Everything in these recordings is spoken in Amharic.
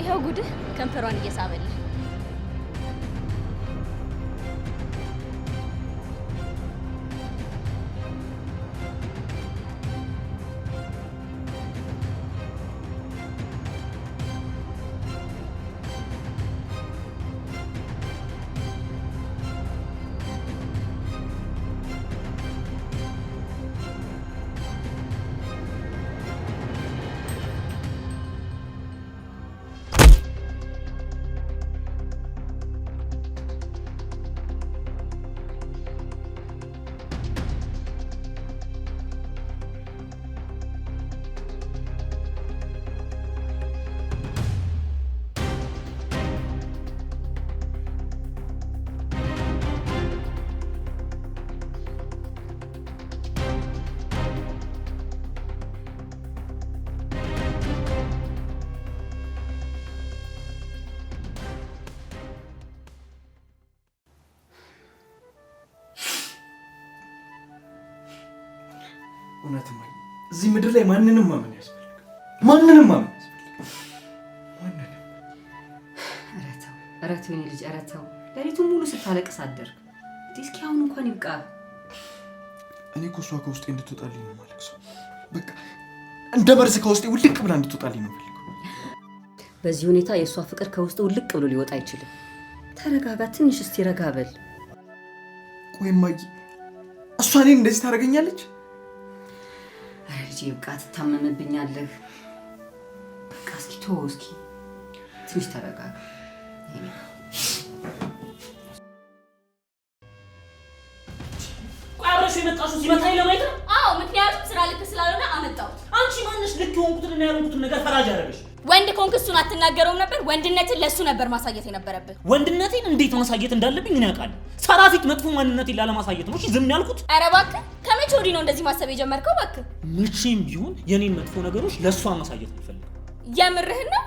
ይሄው ጉድህ ከንፈሯን እየሳበልህ እውነትም እዚህ ምድር ላይ ማንንም ማመን ያስፈልግ ማንንም ማመን ያስፈልግ ማንንም እረተው የኔ ልጅ እረተው ለሊቱን ሙሉ ስታለቅስ አደርክ እስኪ አሁን እንኳን ይብቃ እኔ እኮ እሷ ከውስጤ እንድትወጣልኝ ነው የማለቅሰው በቃ እንደ መርዝ ከውስጤ ውልቅ ብላ እንድትወጣልኝ ነው የምፈልገው በዚህ ሁኔታ የእሷ ፍቅር ከውስጥ ውልቅ ብሎ ሊወጣ አይችልም ተረጋጋ ትንሽ እስቲ ረጋ በል ቆይ እማዬ እሷ እኔን እንደዚህ ታደርገኛለች ልጄ በቃ ትታመምብኛለህ በቃ እስኪ ተው እስኪ ትንሽ ተረጋጋ ቆይ አብረሽ የመጣሽው ሲመታኝ ለማየት ነው? አዎ ምክንያቱም ስራ ልክ ስላልሆነ አመጣሁት አንቺ ማንሽ ልክ የሆንኩትንና ያልሆንኩትን ነገር ፈራጅ አደረገሽ ወንድ ኮንክ እሱን አትናገረውም ነበር ወንድነትን ለሱ ነበር ማሳየት የነበረብህ ወንድነቴን እንዴት ማሳየት እንዳለብኝ እኔ አውቃለሁ ሰራፊት መጥፎ ማንነቴን ላለማሳየት ነው እሺ ዝም ያልኩት ኧረ እባክህ ከመቼ ወዲህ ነው እንደዚህ ማሰብ የጀመርከው እባክህ መቼም ቢሆን የኔን መጥፎ ነገሮች ለሷ ማሳየት ነው የምርህን ነው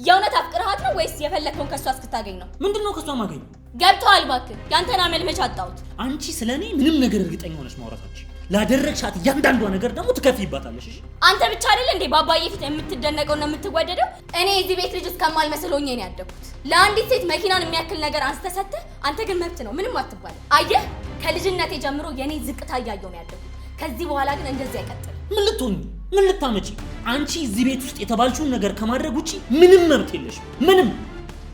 የእውነት አፍቅርሃት ነው ወይስ የፈለከውን ከሷ እስክታገኝ ነው ምንድነው ከሷ ማገኝ ገብቶሃል እባክህ ያንተን አመልመች አጣሁት አንቺ ስለኔ ምንም ነገር እርግጠኛ ሆነሽ ማውራታችሁ ላደረግሻት እያንዳንዷ ነገር ደግሞ ትከፍይባታለሽ እሺ አንተ ብቻ አይደል እንዴ ባባዬ ፊት የምትደነቀውና የምትወደደው እኔ እዚህ ቤት ልጅ እስከማልመስል ሆኜ ነው ያደኩት ለአንዲት ሴት መኪናን የሚያክል ነገር አንስተሰተህ አንተ ግን መብት ነው ምንም አትባል አየህ ከልጅነቴ ጀምሮ የኔ ዝቅታ እያየሁ ነው ያደኩት ከዚህ በኋላ ግን እንደዚህ አይቀጥልም ምን ልትሆኚ ምን ልታመጪ አንቺ እዚህ ቤት ውስጥ የተባልሽውን ነገር ከማድረግ ውጪ ምንም መብት የለሽም ምንም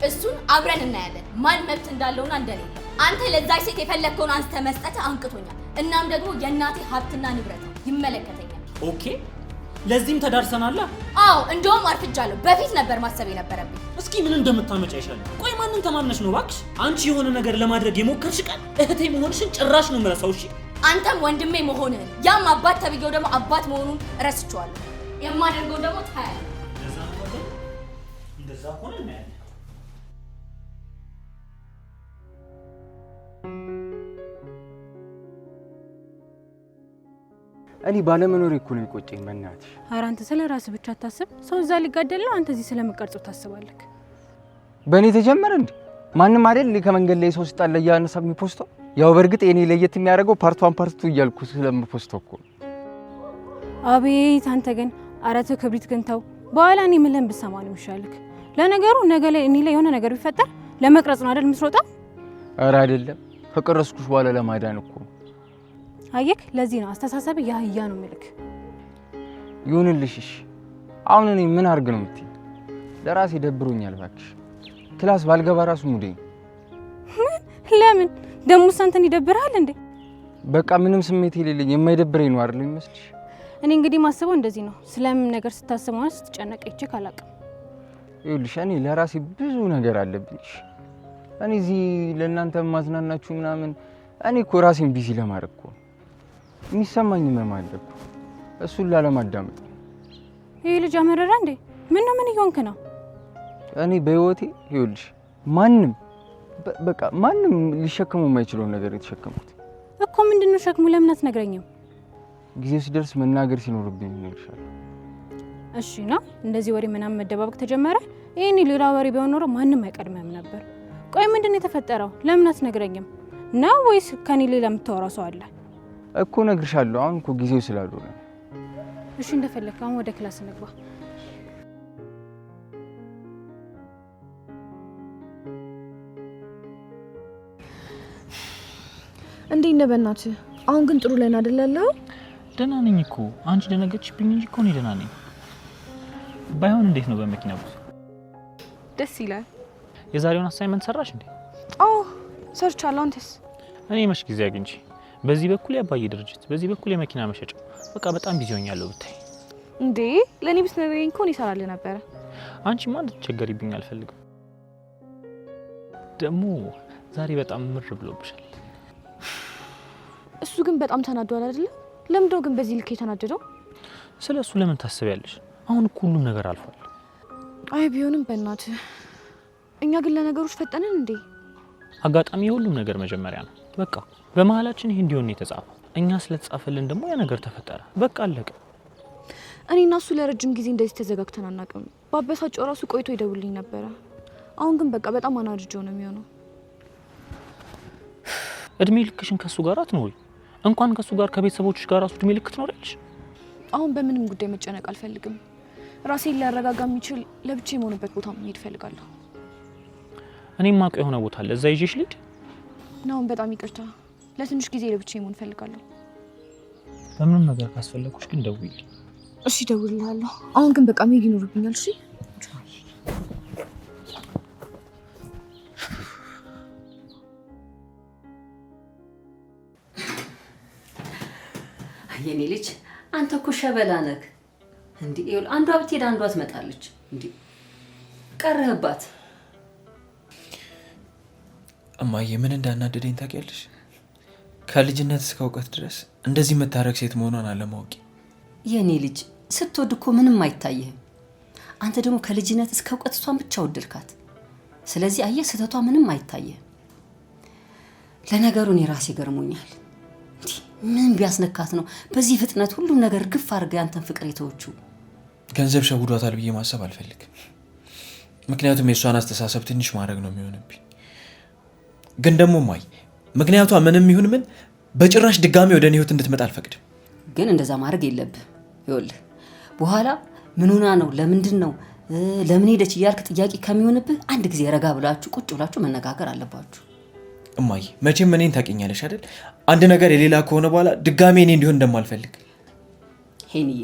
እሱን አብረን እናያለን ማን መብት እንዳለውና እንደሌለው አንተ ለዛች ሴት የፈለከውን አንስተ መስጠት አንቅቶኛል እናም ደግሞ የእናቴ ሀብትና ንብረት ይመለከተኛል ኦኬ ለዚህም ተዳርሰናል አዎ እንደውም አርፍጃለሁ በፊት ነበር ማሰብ የነበረብኝ እስኪ ምን እንደምታመጪ አይሻል ቆይ ማንን ተማምነሽ ነው ባክሽ አንቺ የሆነ ነገር ለማድረግ የሞከርሽ ቀን እህቴ መሆንሽን ጭራሽ ነው የምረሳው እሺ አንተም ወንድሜ መሆንህን ያም አባት ተብዬው ደግሞ አባት መሆኑን ረስቼዋለሁ የማደርገው ደግሞ ታያለህ እንደዛ ሆነ እናያለን እኔ ባለመኖሬ እኮ ነው የሚቆጨኝ በእናትሽ ኧረ አንተ ስለ ራስህ ብቻ አታስብ ሰው እዛ ሊጋደል ነው አንተ እዚህ ስለምቀርጸው ታስባለህ በእኔ ተጀመረ እንዴ ማንም አይደል ከመንገድ ላይ ሰው ሲጣላ ያነሳ የሚፖስተው ያው በርግጥ እኔ ለየት የሚያደርገው ፓርት 1 ፓርት 2 እያልኩ ስለምፖስተው እኮ አቤት አንተ ግን አረተ ክብሪት ግን ተው በኋላ እኔ ምን ለም ብሰማ ነው የሚሻልክ ለነገሩ ነገ ላይ እኔ ላይ የሆነ ነገር ቢፈጠር ለመቅረጽ ነው አይደል የምትሮጣው ኧረ አይደለም ከቀረስኩሽ በኋላ ለማዳን እኮ አየክ ለዚህ ነው አስተሳሰብ ያህያ ነው ምልክ ይሁንልሽ እሺ አሁን እኔ ምን አርግ ነው የምትይ ለራሴ ደብሮኛል ባክሽ ክላስ ባልገባ ራሱ ሙዴ ለምን ደሞ ሰንተን ይደብራል እንዴ በቃ ምንም ስሜት የሌለኝ የማይደብረኝ ነው አይደል ይመስልሽ እኔ እንግዲህ ማስበው እንደዚህ ነው ስለምን ነገር ስታስበው ነው ስትጨነቅ እቺ ካላቀም ይኸውልሽ እኔ ለራሴ ብዙ ነገር አለብኝ እኔ እዚህ ለእናንተ ማዝናናችሁ ምናምን እኔ እኮ ራሴን ቢዚ ለማድረግ እኮ የሚሰማኝ ምን ማለት ነው እሱን ላለማዳመጥ ይሄ ልጅ አመረራ እንዴ ምን ይሆንክ ነው እኔ በህይወቴ ይኸውልሽ ማንም በቃ ማንም ሊሸከመው የማይችለው ነገር የተሸከምኩት እኮ ምንድነው ሸክሙ ለምን አትነግረኝም ጊዜው ሲደርስ መናገር ሲኖርብኝ ይነግርሻል እሺ ነው እንደዚህ ወሬ ምናምን መደባበቅ ተጀመረ ይሄኔ ሌላ ወሬ ቢሆን ኖሮ ማንም አይቀድመም ነበር ቆይ ምንድነው የተፈጠረው ለምን አትነግረኝም ነው ወይስ ከኔ ሌላ የምታወራው ሰው አለ እኮ ነግርሻለሁ አሁን እኮ ጊዜው ስላልሆነ እሺ እንደፈለክ አሁን ወደ ክላስ እንግባ እንዴት ነህ በእናትህ? አሁን ግን ጥሩ ላይ አይደል ያለው? ደህና ነኝ እኮ አንቺ ደነገጥሽብኝ እንጂ እኮ እኔ ደህና ነኝ። ባይሆን እንዴት ነው በመኪና ጉዞ? ደስ ይላል። የዛሬውን አሳይመንት ሰራሽ እንዴ? አዎ ሰርቻለሁ። አንተስ? እኔ መች ጊዜ አግኝቼ በዚህ በኩል ያባዬ ድርጅት፣ በዚህ በኩል የመኪና መሸጫ፣ በቃ በጣም ቢዚ ሆኛለሁ ብታይ። እንዴ ለኔ ብትነግረኝ እኮ እኔ እሰራልህ ነበረ። አንቺ ማን ትቸገሪብኝ አልፈልግም። ደግሞ ዛሬ በጣም ምር ብሎብሻል። እሱ ግን በጣም ተናዷል አይደል? ለምንድነው ግን በዚህ ልክ የተናደደው? ስለሱ ለምን ታስቢያለሽ? አሁን እኮ ሁሉም ነገር አልፏል። አይ ቢሆንም በእናትህ እኛ ግን ለነገሮች ፈጠንን እንዴ? አጋጣሚ የሁሉም ነገር መጀመሪያ ነው። በቃ በመሀላችን ይሄ እንዲሆን የተጻፈው እኛ ስለተጻፈልን ደግሞ ያ ነገር ተፈጠረ። በቃ አለቀ። እኔና እሱ ለረጅም ጊዜ እንደዚህ ተዘጋግተን አናውቅም። ባበሳጨው ራሱ ቆይቶ ይደውልልኝ ነበረ። አሁን ግን በቃ በጣም አናድጄው ነው የሚሆነው። እድሜ ልክሽን ከሱ ጋር አትኖሪ። እንኳን ከሱ ጋር ከቤተሰቦችሽ ጋር ራሱ እድሜ ልክ ትኖሪያለሽ። አሁን በምንም ጉዳይ መጨነቅ አልፈልግም። ራሴን ሊያረጋጋ የሚችል ለብቻ የሆነበት ቦታ መሄድ እፈልጋለሁ። እኔም ማውቀው የሆነ ቦታ አለ፣ እዛ ይዤሽ ልሂድ። አሁን በጣም ይቅርታ፣ ለትንሽ ጊዜ ለብቻ መሆን እፈልጋለሁ። በምንም ነገር ካስፈለኩሽ ግን ደውይልኝ። እሺ እደውልልሃለሁ። አሁን ግን በቃ መሄድ ይኖርብኛል። እሺ የኔ ልጅ አንተ እኮ ሸበላ ነህ እንዴ! ይኸውልህ አንዷ ብትሄድ አንዷ ትመጣለች እንዴ! ቀረህባት። እማዬ ምን እንዳናደደኝ ታውቂያለሽ? ከልጅነት እስከ እውቀት ድረስ እንደዚህ የምታረግ ሴት መሆኗን አለማወቂ። የኔ ልጅ ስትወድ እኮ ምንም አይታይህም። አንተ ደግሞ ከልጅነት እስከ እውቀት እሷን ብቻ ወደድካት። ስለዚህ አየህ ስህተቷ ምንም አይታይህም። ለነገሩ እኔ ራሴ ገርሞኛል። ምን ቢያስነካት ነው በዚህ ፍጥነት ሁሉም ነገር ግፍ አድርጋ ያንተን ፍቅር የተወችው? ገንዘብ ሸውዷታል ብዬ ማሰብ አልፈልግም። ምክንያቱም የእሷን አስተሳሰብ ትንሽ ማድረግ ነው የሚሆንብኝ። ግን ደግሞ እማዬ ምክንያቷ ምንም ይሁን ምን በጭራሽ ድጋሚ ወደ እኔ ህይወት እንድትመጣ አልፈቅድም። ግን እንደዛ ማድረግ የለብህ። ይኸውልህ በኋላ ምን ሆና ነው ለምንድን ነው ለምን ሄደች እያልክ ጥያቄ ከሚሆንብህ አንድ ጊዜ ረጋ ብላችሁ ቁጭ ብላችሁ መነጋገር አለባችሁ። እማዬ መቼም እኔን ታውቂኛለሽ አይደል? አንድ ነገር የሌላ ከሆነ በኋላ ድጋሚ እኔ እንዲሆን እንደማልፈልግ። ሄንዬ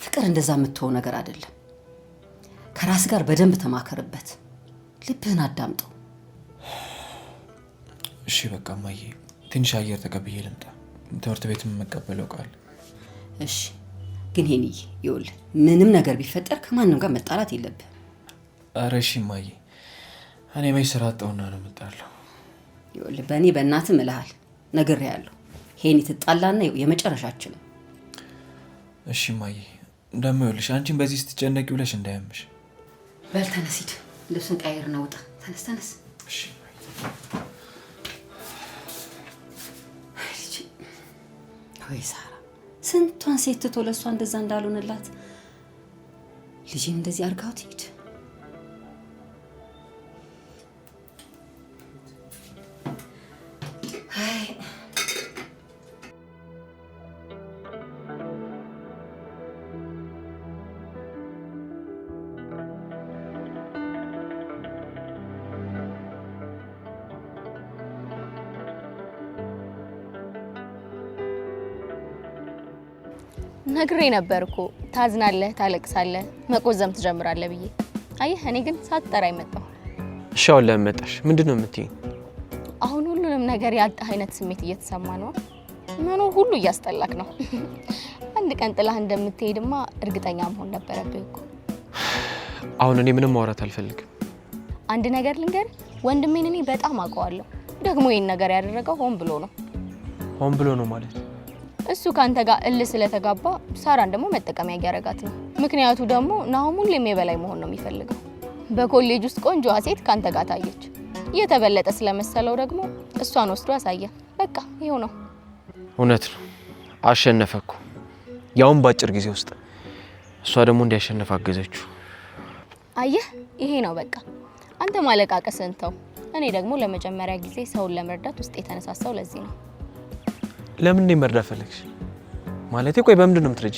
ፍቅር እንደዛ የምትሆው ነገር አይደለም። ከራስ ጋር በደንብ ተማከርበት፣ ልብህን አዳምጠው። እሺ በቃ እማዬ ትንሽ አየር ተቀብዬ ልምጣ። ትምህርት ቤትም መቀበለው ቃል። እሺ ግን ሄንዬ ይኸውልህ ምንም ነገር ቢፈጠር ከማንም ጋር መጣላት የለብህ። ኧረ እሺ እማዬ እኔ መች ስራ አጣሁና ነው የምጣለው? ይኸውልህ በእኔ በእናትህ እልሃለሁ ነግሬሃለሁ። ሄኒ ትጣላና የመጨረሻችን። እሺ እማዬ ደግሞ ይኸውልሽ አንቺን በዚህ ስትጨነቂ ብለሽ እንዳያምሽ። በል ተነስ ሂድ፣ ልብስን ቀይር ነው ውጣ። ተነስ ተነስ። እሺ ወይ ሳራ ስንቷን ሴት ትቶ ለእሷ እንደዛ እንዳልሆነላት ልጅን እንደዚህ አድርጋው ትሄድ። ነግሬ ነበርኩ ታዝናለህ፣ ታለቅሳለህ፣ መቆዘም ትጀምራለህ ብዬ። አየህ እኔ ግን ሳትጠራኝ መጣሁ። እሺ አሁን ለምን መጣሽ? ምንድነው የምትይኝ? አሁን ሁሉንም ነገር ያጣህ አይነት ስሜት እየተሰማ ነው። መኖር ሁሉ እያስጠላክ ነው። አንድ ቀን ጥላህ እንደምትሄድማ እርግጠኛ መሆን ነበረብህ እኮ። አሁን እኔ ምንም ማውራት አልፈልግም። አንድ ነገር ልንገር፣ ወንድሜን እኔ በጣም አውቀዋለሁ። ደግሞ ይሄን ነገር ያደረገው ሆን ብሎ ነው። ሆን ብሎ ነው ማለት? እሱ ካንተ ጋር እልህ ስለተጋባ ሳራን ደግሞ መጠቀሚያ ያደረጋት ነው። ምክንያቱ ደግሞ ናሆም ሁሌም የበላይ መሆን ነው የሚፈልገው። በኮሌጅ ውስጥ ቆንጆዋ ሴት ካንተ ጋር ታየች። የተበለጠ ስለመሰለው ደግሞ እሷን ወስዶ አሳየ። በቃ ይሄው ነው። እውነት ነው፣ አሸነፈኩ። ያውን ባጭር ጊዜ ውስጥ እሷ ደግሞ እንዲያሸነፍ አገዘችው። አየህ ይሄ ነው በቃ። አንተ ማለቃቀስን ተው። እኔ ደግሞ ለመጀመሪያ ጊዜ ሰውን ለመርዳት ውስጥ የተነሳሳው ለዚህ ነው። ለምን እንደ መርዳት ፈለግሽ? ማለቴ ቆይ በምንድን ነው የምትረጂ?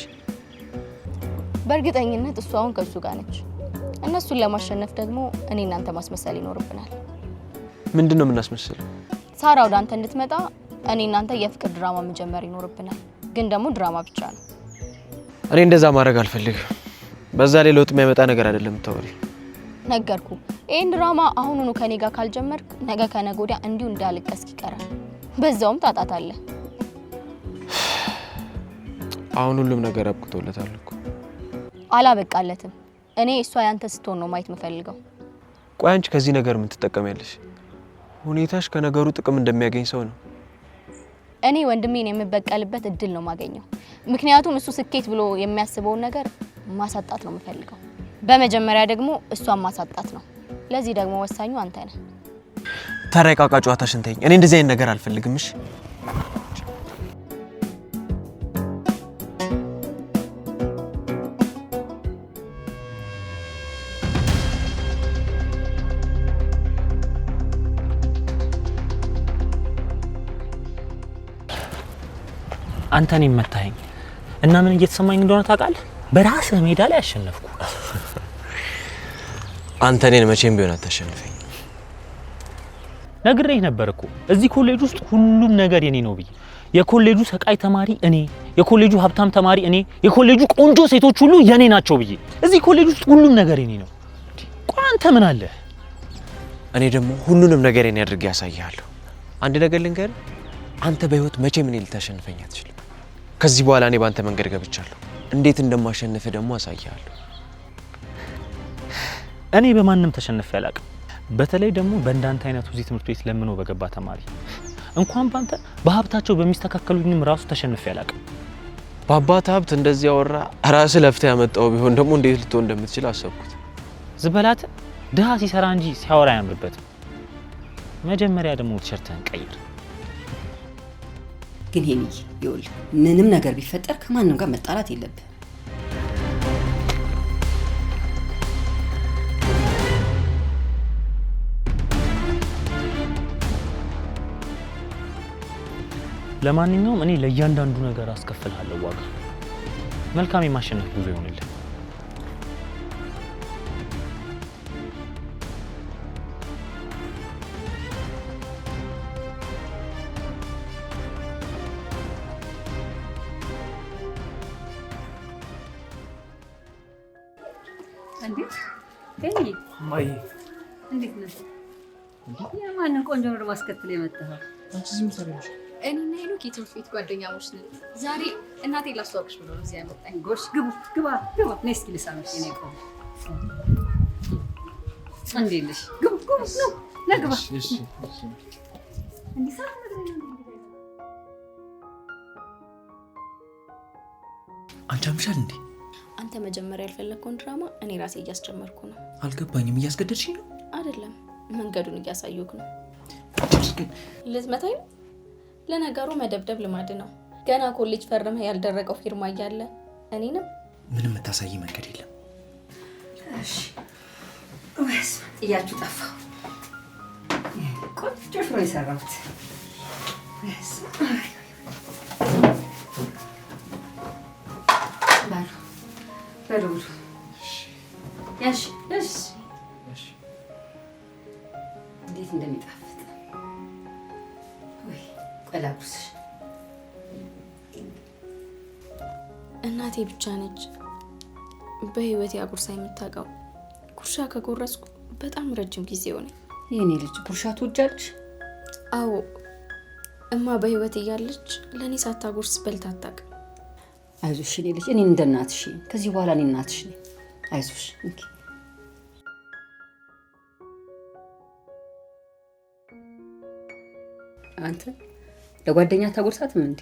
በእርግጠኝነት እሷ አሁን ከሱ ጋር ነች። እነሱን ለማሸነፍ ደግሞ እኔ እናንተ ማስመሰል ይኖርብናል። ምንድን ነው የምናስመስለው? ሳራ ወደ አንተ እንድትመጣ እኔ እናንተ የፍቅር ድራማ መጀመር ይኖርብናል። ግን ደግሞ ድራማ ብቻ ነው። እኔ እንደዛ ማድረግ አልፈልግም። በዛ ላይ ለውጥ የሚያመጣ ነገር አይደለም ተወሪ። ነገርኩ። ይሄን ድራማ አሁኑኑ ከኔ ጋር ካልጀመርክ ነገ ከነገ ወዲያ እንዲሁ እንዳልቀስክ ይቀራል። በዛውም ታጣታለህ። አሁን ሁሉም ነገር አብቅቶለታል እኮ። አላበቃለትም። እኔ እሷ ያንተ ስትሆን ነው ማየት የምፈልገው። ቆይ አንቺ ከዚህ ነገር ምን ትጠቀሚያለሽ? ሁኔታሽ ከነገሩ ጥቅም እንደሚያገኝ ሰው ነው። እኔ ወንድሜን የምበቀልበት እድል ነው ማገኘው። ምክንያቱም እሱ ስኬት ብሎ የሚያስበውን ነገር ማሳጣት ነው የምፈልገው። በመጀመሪያ ደግሞ እሷን ማሳጣት ነው። ለዚህ ደግሞ ወሳኙ አንተ ነህ። ተረጋጋ፣ ጨዋታሽን ተይኝ። እኔ እንደዚህ አይነት ነገር አልፈልግም። እሺ አንተ እኔን መታኸኝ እና ምን እየተሰማኝ እንደሆነ ታውቃለህ? በራስህ ሜዳ ላይ አሸነፍኩ። አንተ እኔን መቼም ቢሆን አታሸንፈኝ። ነግሬህ ነበር እኮ እዚህ ኮሌጅ ውስጥ ሁሉም ነገር የኔ ነው ብዬ። የኮሌጁ ሰቃይ ተማሪ እኔ፣ የኮሌጁ ሀብታም ተማሪ እኔ፣ የኮሌጁ ቆንጆ ሴቶች ሁሉ የኔ ናቸው ብዬ። እዚህ ኮሌጅ ውስጥ ሁሉም ነገር የኔ ነው። ቆይ አንተ ምን አለህ? እኔ ደግሞ ሁሉንም ነገር የኔ አድርጌ ያሳያለሁ። አንድ ነገር ልንገርህ፣ አንተ በህይወት መቼም እኔ ልታሸንፈኝ አትችልም። ከዚህ በኋላ እኔ ባንተ መንገድ ገብቻለሁ። እንዴት እንደማሸንፍ ደግሞ አሳያለሁ። እኔ በማንም ተሸንፌ አላውቅም። በተለይ ደግሞ በእንዳንተ አይነቱ እዚህ ትምህርት ቤት ለምኖ በገባ ተማሪ እንኳን ባንተ በሀብታቸው በሚስተካከሉኝም ራሱ ተሸንፌ አላውቅም። በአባት ሀብት እንደዚህ ያወራ ራስህ ለፍተህ ያመጣው ቢሆን ደግሞ እንዴት ልትሆን እንደምትችል አሰብኩት። ዝበላት ድሃ ሲሰራ እንጂ ሲያወራ አያምርበትም። መጀመሪያ ደግሞ ቲሸርትህን ቀይር። ግን ሄሚዬ ይኸውልህ ምንም ነገር ቢፈጠር ከማንም ጋር መጣላት የለብህ። ለማንኛውም እኔ ለእያንዳንዱ ነገር አስከፍልሃለሁ ዋጋ። መልካም የማሸነፍ ጉዞ ይሆንልህ። እንዴት ሄሚ ማይ እንዴት ነህ? የማንን ቆንጆ ነው ማስከተል የመጣኸው? አንቺ ዝም ሰሪሽ። እኔና ሄኖክ የትምህርት ቤት ጓደኛሞች ነን። ዛሬ እናቴ ላስተዋወቅሽ ብሎ ነው እዚህ ያመጣኝ። ጎሽ ግባ። ነይ እስኪ ልሳምሽ። እኔ ቆም እንዴት ነሽ? ግቡ ነው ነግባ። እሺ እንዴ ሳት ነገር ነው። አንቺ አምሻል እንዴ? አንተ መጀመሪያ ያልፈለግከውን ድራማ እኔ ራሴ እያስጀመርኩ ነው። አልገባኝም። እያስገደድሽኝ ነው? አይደለም፣ መንገዱን እያሳየሁክ ነው። ልትመታኝ ነው? ለነገሩ መደብደብ ልማድ ነው። ገና ኮሌጅ ፈርመህ ያልደረቀው ፊርማ እያለ እኔንም ምንም የምታሳይ መንገድ የለም። እሺ ወይስ ጥያችሁ ጠፋው? ቆንጆ ሽሮ የሰራሁት ወይስ በሉ ያሽ እንዴት እንደሚጣፍጥ ወይ ቆላቁስሽ። እናቴ ብቻ ነች በህይወት ያጉርሳ የምታውቀው። ጉርሻ ከጎረስኩ በጣም ረጅም ጊዜ ሆነ። የኔ ልጅ ጉርሻ ትወጃለሽ? አዎ፣ እማ በህይወት እያለች ለኔ ሳታጎርስ በልታ አታውቅም። አይዞሽ የኔ ልጅ፣ እኔ እንደ እናትሽ ከዚህ በኋላ እኔ እናትሽ ነኝ። አይዞሽ እንኪ አንተ ለጓደኛ ታጎርሳትም እንዴ?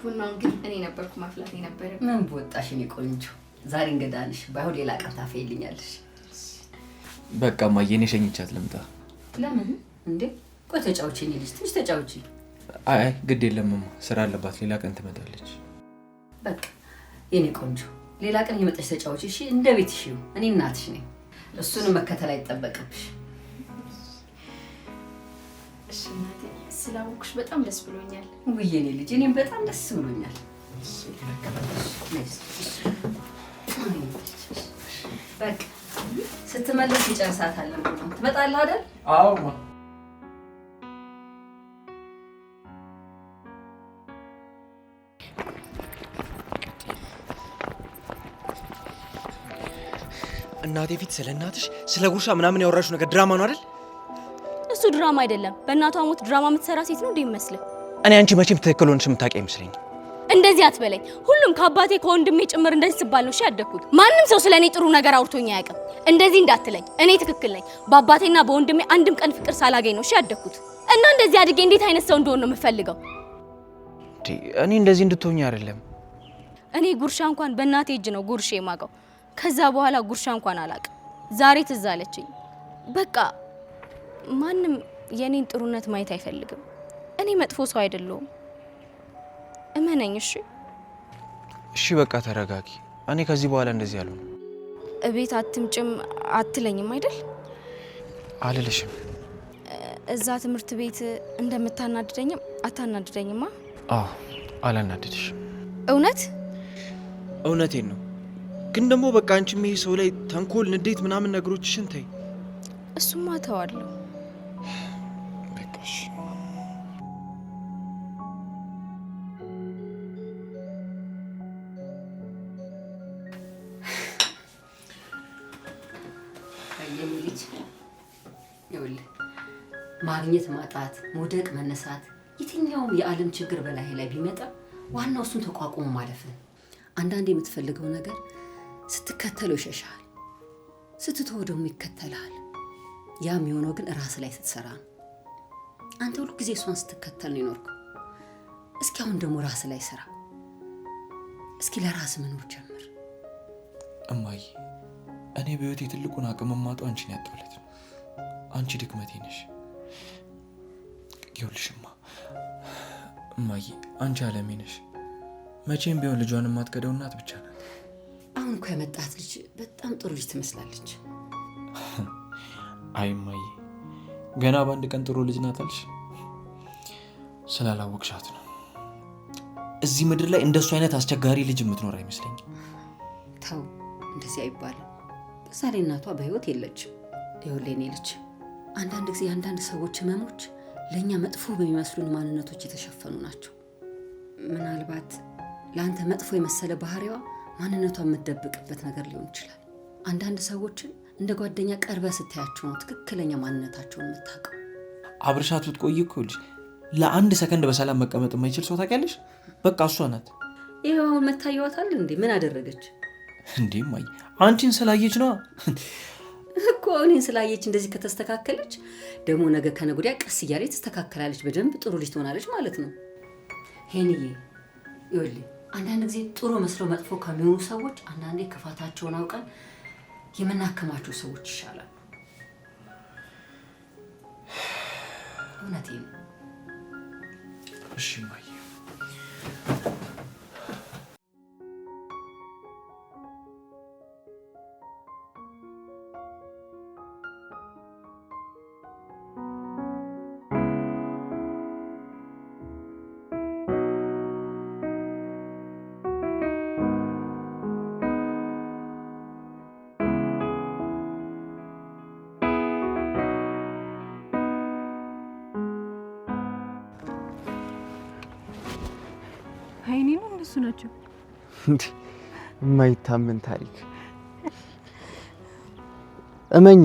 ቡናውን ግን እኔ ነበርኩ ማፍላት ነበር። ምን በወጣሽ እኔ ቆንጆ ዛሬ እንገዳልሽ ባይሆን ሌላ ቀን ታፈይልኛለሽ። በቃ ማየኔ ሸኝቻት ልምጣ። ለምን እንዴ? ቆይ ተጫውቺ እኔ ልጅ ትንሽ ተጫውቺ። አይ ግድ የለም ስራ አለባት ሌላ ቀን ትመጣለች። በቃ የኔ ቆንጆ ሌላ ቀን እየመጣሽ ተጫውቺ እሺ? እንደ ቤትሽ ነው። እኔ እናትሽ ነኝ። እሱንም መከተል አይጠበቅብሽ። እሺ እናቴ ስላወኩሽ በጣም ደስ ብሎኛል። ውይ የኔ ልጅ እኔም በጣም ደስ ብሎኛል። በቃ ስትመለስ ይጨርሳታለን። ትመጣለህ አይደል? አዎ እናቴ ፊት ስለ እናትሽ ስለ ጉርሻ ምናምን ያወራሽው ነገር ድራማ ነው አይደል? እሱ ድራማ አይደለም። በእናቷ ሞት ድራማ የምትሰራ ሴት ነው እንዴ ይመስልህ? እኔ አንቺ መቼም ትክክል ሆነሽ የምታውቂ አይመስለኝ። እንደዚህ አትበለኝ። ሁሉም ከአባቴ ከወንድሜ ጭምር እንደዚህ ስባል ነው ያደግኩት። ማንም ሰው ስለኔ ጥሩ ነገር አውርቶኝ አያውቅም። እንደዚህ እንዳትለኝ። እኔ ትክክል ነኝ። በአባቴና በወንድሜ አንድም ቀን ፍቅር ሳላገኝ ነው ያደግኩት። እና እንደዚህ አድጌ እንዴት አይነት ሰው እንደሆነ ነው የምፈልገው? እኔ እንደዚህ እንድትሆኚ አይደለም። እኔ ጉርሻ እንኳን በእናቴ እጅ ነው ጉርሼ የማውቀው። ከዛ በኋላ ጉርሻ እንኳን አላውቅም። ዛሬ ትዝ አለችኝ። በቃ ማንም የኔን ጥሩነት ማየት አይፈልግም። እኔ መጥፎ ሰው አይደለሁም። እመነኝ እሺ? እሺ በቃ ተረጋጊ። እኔ ከዚህ በኋላ እንደዚህ አልሆንም። እቤት አትምጭም አትለኝም አይደል? አልልሽም። እዛ ትምህርት ቤት እንደምታናድደኝም አታናድደኝማ? አዎ አላናድድሽም። እውነት? እውነቴን ነው። ግን ደግሞ በቃ አንቺም ይሄ ሰው ላይ ተንኮል፣ ንዴት ምናምን ነገሮችሽን ተይ። እሱማ ተዋለሁ። በቃሽ። ልጅ ይኸውልህ ማግኘት፣ ማጣት፣ መውደቅ፣ መነሳት የትኛውም የዓለም ችግር በላይ ላይ ቢመጣ ዋናው እሱን ተቋቁሞ ማለፍ ነው። አንዳንዴ የምትፈልገው ነገር ስትከተለው ይሸሻል፣ ስትተወው ደግሞ ይከተልሃል። ያ የሚሆነው ግን ራስ ላይ ስትሰራ ነው። አንተ ሁሉ ጊዜ እሷን ስትከተል ነው የኖርከው። እስኪ አሁን ደግሞ ራስ ላይ ስራ። እስኪ ለራስ መኖር ጀምር። እማዬ እኔ በህይወቴ ትልቁን አቅም ማጣው አንቺን ያጣሁለት ነው። አንቺ ድክመቴ ነሽ። ይኸውልሽማ እማዬ አንቺ አለሜ ነሽ። መቼም ቢሆን ልጇን የማትከደው እናት ብቻ ናት። አሁን እኮ የመጣት ልጅ በጣም ጥሩ ልጅ ትመስላለች። አይ እማዬ ገና በአንድ ቀን ጥሩ ልጅ ናት አልሽ? ስላላወቅሻት ነው። እዚህ ምድር ላይ እንደሱ አይነት አስቸጋሪ ልጅ የምትኖር አይመስለኝም። ተው እንደዚህ አይባልም። በዛ ላይ እናቷ በህይወት የለችም። ይኸውልህ የኔ ልጅ አንዳንድ ጊዜ አንዳንድ ሰዎች ህመሞች ለእኛ መጥፎ በሚመስሉን ማንነቶች የተሸፈኑ ናቸው። ምናልባት ለአንተ መጥፎ የመሰለ ባህሪዋ ማንነቷ የምትደብቅበት ነገር ሊሆን ይችላል። አንዳንድ ሰዎችን እንደ ጓደኛ ቀርበህ ስታያቸው ነው ትክክለኛ ማንነታቸውን የምታውቀው። አብርሻት ብትቆይ እኮ ልጅ ለአንድ ሰከንድ በሰላም መቀመጥ የማይችል ሰው ታውቂያለሽ? በቃ እሷ ናት። ይኸው አሁን መታየዋታል እንዴ? ምን አደረገች እንዴ? እማዬ አንቺን ስላየች ነው እኮ። እኔን ስላየች እንደዚህ ከተስተካከለች ደግሞ ነገ ከነገ ወዲያ ቀስ እያለች ትስተካከላለች። በደንብ ጥሩ ልጅ ትሆናለች ማለት ነው። ሄንዬ ይኸውልህ አንዳንድ ጊዜ ጥሩ መስለው መጥፎ ከሚሆኑ ሰዎች አንዳንዴ ክፋታቸውን አውቀን የምናከማቸው ሰዎች ይሻላሉ። እውነቴን ነው። እሺ እማዬ። አይኔ ነው እነሱ ናቸው። የማይታመን ታሪክ። እመኚ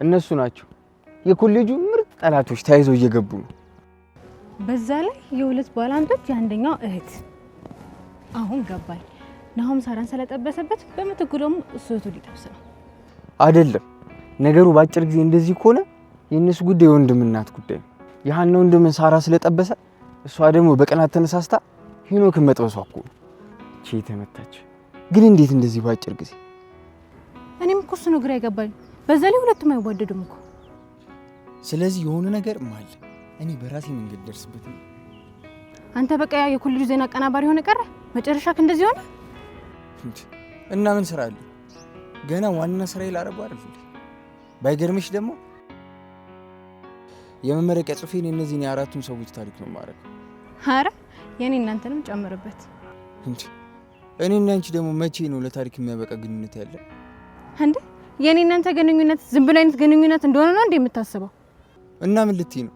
እነሱ ናቸው የኮሌጁ ምርጥ ጠላቶች ተያይዘው እየገቡ ነው። በዛ ላይ የሁለት ባላንጦች የአንደኛው እህት። አሁን ገባኝ። ናሆም ሳራን ስለጠበሰበት በምትኩ ደግሞ እሱቱ ሊጠብስ ነው አይደለም። ነገሩ ባጭር ጊዜ እንደዚህ ከሆነ የነሱ ጉዳይ የወንድም እናት ጉዳይ ነው። ያህን ወንድምን ሳራ ስለጠበሰ እሷ ደግሞ በቀናት ተነሳስታ ሄኖክን መጥበሷ እኮ እቺ የተመታች ግን እንዴት እንደዚህ ባጭር ጊዜ? እኔም እኮ እሱ ነው ግራ የገባኝ። በዛ ላይ ሁለቱም አይዋደዱም እኮ። ስለዚህ የሆነ ነገር ማለ እኔ በራሴ መንገድ ደርስበት ነው። አንተ በቃ የኮሌጁ ዜና አቀናባሪ ሆነ ቀረ መጨረሻክ እንደዚህ ሆነ እና ምን ስራ አለ? ገና ዋና ስራዬ ላረጋው አይደል? ባይገርምሽ ደግሞ የመመረቂያ ጽሑፌን እነዚህን የአራቱን ሰዎች ታሪክ ነው ማረግ። ኧረ የኔ እናንተንም ጨምርበት እንዴ! እኔ እና አንቺ ደግሞ መቼ ነው ለታሪክ የሚያበቃ ግንኙነት ያለ እንዴ? የኔ እናንተ ግንኙነት ዝም ብሎ አይነት ግንኙነት እንደሆነ ነው እንዴ የምታስበው? እና ምን ልትይ ነው?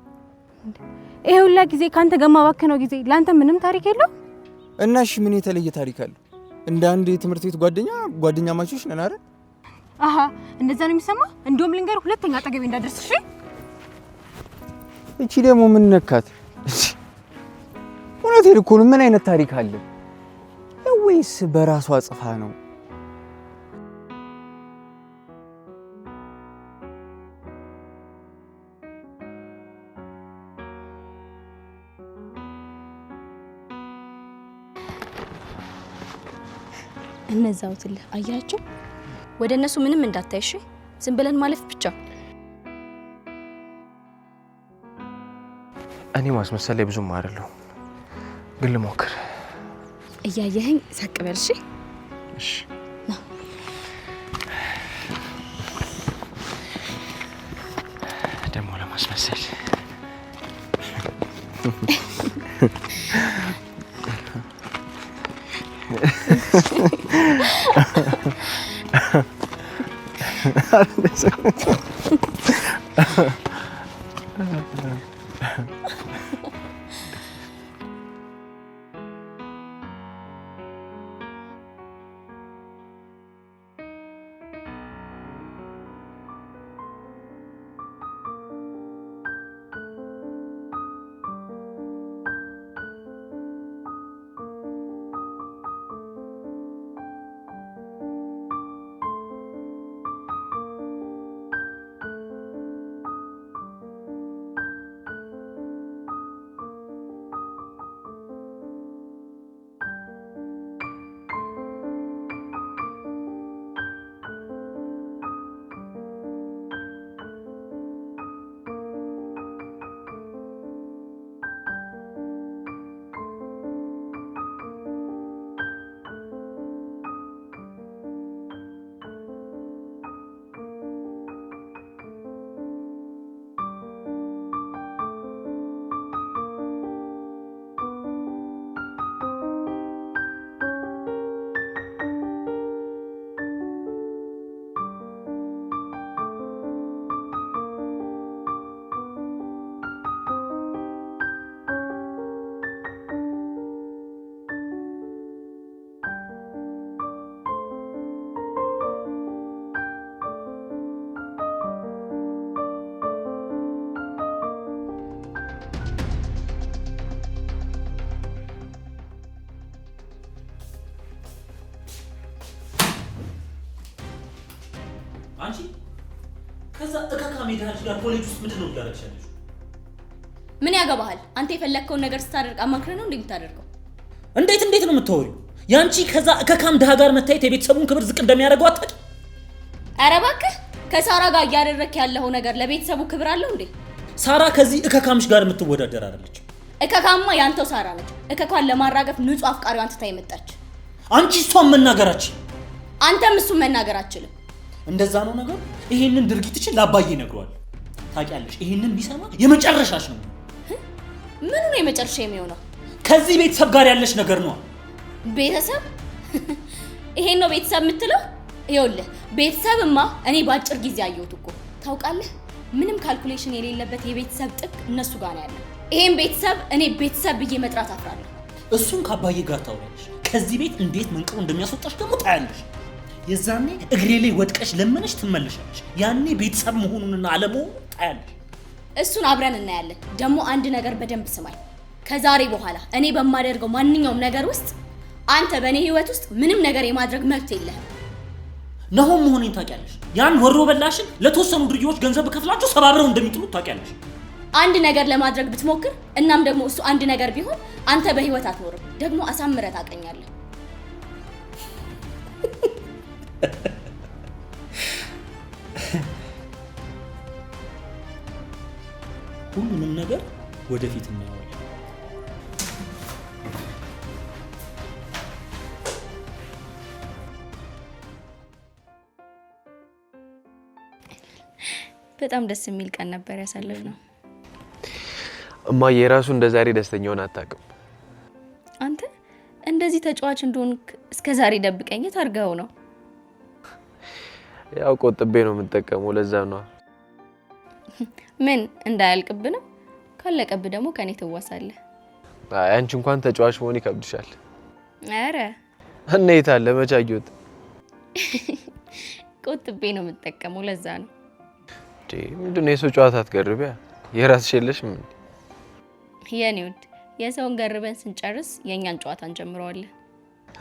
ይሄ ሁላ ጊዜ ካንተ ጋር ማባከነው ጊዜ ላንተ ምንም ታሪክ የለው? እና እሺ ምን የተለየ ታሪክ አለ? እንደ አንድ የትምህርት ቤት ጓደኛ ማቾች ነን አይደል? አሃ እንደዛ ነው የሚሰማ። እንደውም ልንገር ሁለተኛ አጠገቤ እንዳደርስ እሺ? እቺ ደግሞ ምን ነካት? እውነቴን እኮ ነው። ምን አይነት ታሪክ አለ? ወይስ በራሷ ጽፋ ነው? እነዛውትልህ አያቸው። ወደ እነሱ ምንም እንዳታይሽ፣ ዝም ብለን ማለፍ ብቻ። እኔ ማስመሰል ላይ ብዙም አይደለሁም፣ ግን ልሞክር። እያየኸኝ ሳቅ በል እሺ? እሺ። ደግሞ ለማስመሰል አንቺ ከዛ እካካ ሜዳች ጋር ኮሌጅ ውስጥ ምንድን ነው ያደረግሻለሽ? ምን ያገባሃል? አንተ የፈለግከውን ነገር ስታደርግ አማክረህ ነው እንደምታደርገው። እንዴት ነው የምታወሪው? ያንቺ ከዛ እካካም ድሃ ጋር መታየት የቤተሰቡን ክብር ዝቅ እንደሚያደርገው አታውቂ? ኧረ እባክህ ከሳራ ጋር እያደረክ ያለው ነገር ለቤተሰቡ ክብር አለው እንዴ? ሳራ ከዚህ እካካምሽ ጋር የምትወዳደር አይደለች። እካካማ ያንተው ሳራ ነች። እካካን ለማራገፍ ንጹህ አፍቃሪዋን ትታ የመጣች። አንቺ እሷን መናገራችን፣ አንተም እሱን መናገር አትችልም። እንደዛ ነው ነገሩ። ይሄንን ድርጊትሽን ላባዬ ነግሯል። ታውቂያለሽ፣ ይሄንን ቢሰማ የመጨረሻሽ ነው። ምኑ ነው የመጨረሻ የሚሆነው? ከዚህ ቤተሰብ ጋር ያለሽ ነገር ነው። ቤተሰብ? ይሄን ነው ቤተሰብ የምትለው? ይኸውልህ ቤተሰብማ እኔ በአጭር ጊዜ አየሁት እኮ ታውቃለህ። ምንም ካልኩሌሽን የሌለበት የቤተሰብ ጥግ እነሱ ጋር ነው ያለው። ይሄን ቤተሰብ እኔ ቤተሰብ ብዬ መጥራት አፍራለሁ። እሱን ከአባዬ ጋር ታውሪያለሽ። ከዚህ ቤት እንዴት መንቅሮ እንደሚያስወጣሽ ደግሞ ታያለሽ። የዛኔ እግሬ ላይ ወድቀሽ ለምነሽ ትመለሻለሽ። ያኔ ቤተሰብ መሆኑንና አለመሆኑን ታያለሽ። እሱን አብረን እናያለን። ደግሞ አንድ ነገር በደንብ ስማኝ። ከዛሬ በኋላ እኔ በማደርገው ማንኛውም ነገር ውስጥ አንተ በእኔ ህይወት ውስጥ ምንም ነገር የማድረግ መብት የለህም። ናሆም መሆኔን ታውቂያለሽ። ያን ወሮ በላሽን ለተወሰኑ ድርጊቶች ገንዘብ ከፍላችሁ ሰባብረው እንደሚጥሉት ታውቂያለሽ። አንድ ነገር ለማድረግ ብትሞክር እናም ደግሞ እሱ አንድ ነገር ቢሆን አንተ በህይወት አትኖርም። ደግሞ አሳምረህ ታውቀኛለህ። ሁሉንም ነገር ወደፊት እናየዋለን። በጣም ደስ የሚል ቀን ነበር ያሳለፍነው። እማዬ የራሱ እንደ ዛሬ ደስተኛውን አታውቅም። አንተ እንደዚህ ተጫዋች እንደሆንክ እስከ ዛሬ ደብቀኝ ታርገው ነው? ያው ቆጥቤ ነው የምጠቀመው፣ ለዛ ነው። ምን እንዳያልቅብንም ካለቀብ ደግሞ ከኔ ትዋሳለህ። አይ አንቺ እንኳን ተጫዋች መሆን ይከብድሻል። አረ እና የታለ መቻጊውት ቆጥቤ ነው የምጠቀመው፣ ለዛ ነው። ምንድነው የሰው ጨዋታ አትገርቢያ? የራስሽ የለሽም እንዴ? የኔ ውድ የሰውን ገርበን ስንጨርስ የኛን ጨዋታ እንጀምረዋለን።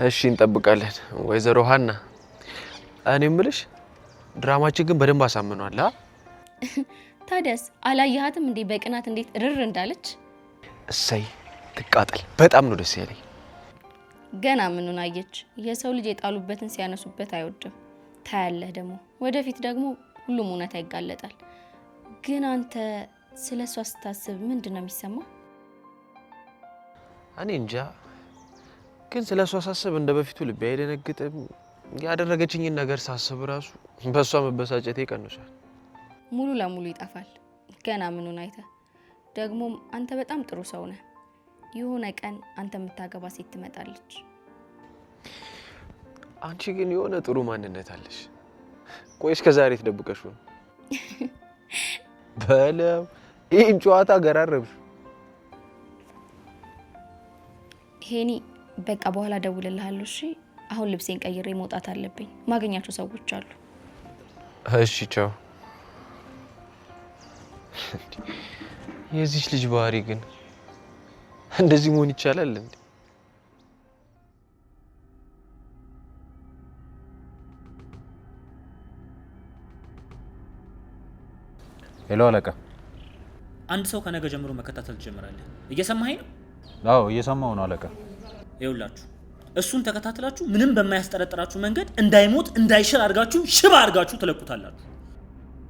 እሺ እንጠብቃለን። ወይዘሮ ሀና እኔ የምልሽ ድራማችን ግን በደንብ አሳምኗል። ታዲያስ አላየሃትም እንዴ በቅናት እንዴት እርር እንዳለች? እሰይ ትቃጠል። በጣም ነው ደስ ያለኝ። ገና ምኑን አየች? የሰው ልጅ የጣሉበትን ሲያነሱበት አይወድም። ታያለህ ደግሞ ወደፊት ደግሞ ሁሉም እውነታ ይጋለጣል። ግን አንተ ስለሷ ስታስብ ምንድነው የሚሰማ? እኔ እንጃ፣ ግን ስለሷ ሳስብ እንደ በፊቱ ልቤ አይደነግጥም። ያደረገችኝን ነገር ሳስብ ራሱ በሷ መበሳጨቴ ይቀንሳል። ሙሉ ለሙሉ ይጠፋል። ገና ምኑን አይተህ? ደግሞም አንተ በጣም ጥሩ ሰው ነህ። የሆነ ቀን አንተ የምታገባ ሴት ትመጣለች። አንቺ ግን የሆነ ጥሩ ማንነት አለሽ። ቆይ እስከ ዛሬ ተደብቀሽው ነው? በለው ይህን ጨዋታ ገራረብሽ። ሄኒ በቃ በኋላ ደውልልሃለሁ። እሺ አሁን ልብሴን ቀይሬ መውጣት አለብኝ። ማገኛቸው ሰዎች አሉ። እሺ ቻው። የዚች ልጅ ባህሪ ግን እንደዚህ መሆን ይቻላል እንዴ? ሄሎ አለቃ። አንድ ሰው ከነገ ጀምሮ መከታተል ትጀምራለህ። እየሰማኸኝ ነው? አዎ እየሰማሁ ነው አለቃ። ይኸውላችሁ እሱን ተከታትላችሁ ምንም በማያስጠረጥራችሁ መንገድ እንዳይሞት እንዳይሽር አድርጋችሁ ሽባ አድርጋችሁ ትለቁታላችሁ።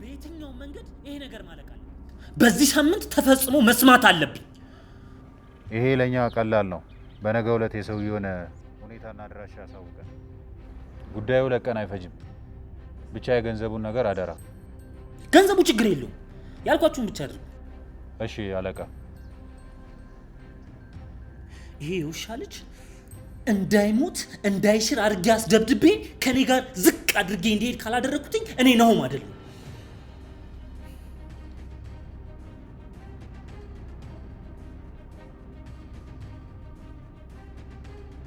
በየትኛው መንገድ ይሄ ነገር ማለቅ አለ። በዚህ ሳምንት ተፈጽሞ መስማት አለብኝ። ይሄ ለኛ ቀላል ነው። በነገው ዕለት የሰውየውን ሁኔታና አድራሻ ያሳውቀን። ጉዳዩ ለቀን አይፈጅም። ብቻ የገንዘቡን ነገር አደራ። ገንዘቡ ችግር የለውም፣ ያልኳችሁን ብቻ አድርጉ። እሺ አለቃ። ይሄ የውሻ ልጅ እንዳይሞት እንዳይሽር አድርጌ አስደብድቤ ከኔ ጋር ዝቅ አድርጌ እንዲሄድ ካላደረኩትኝ እኔ ነውም አይደለም።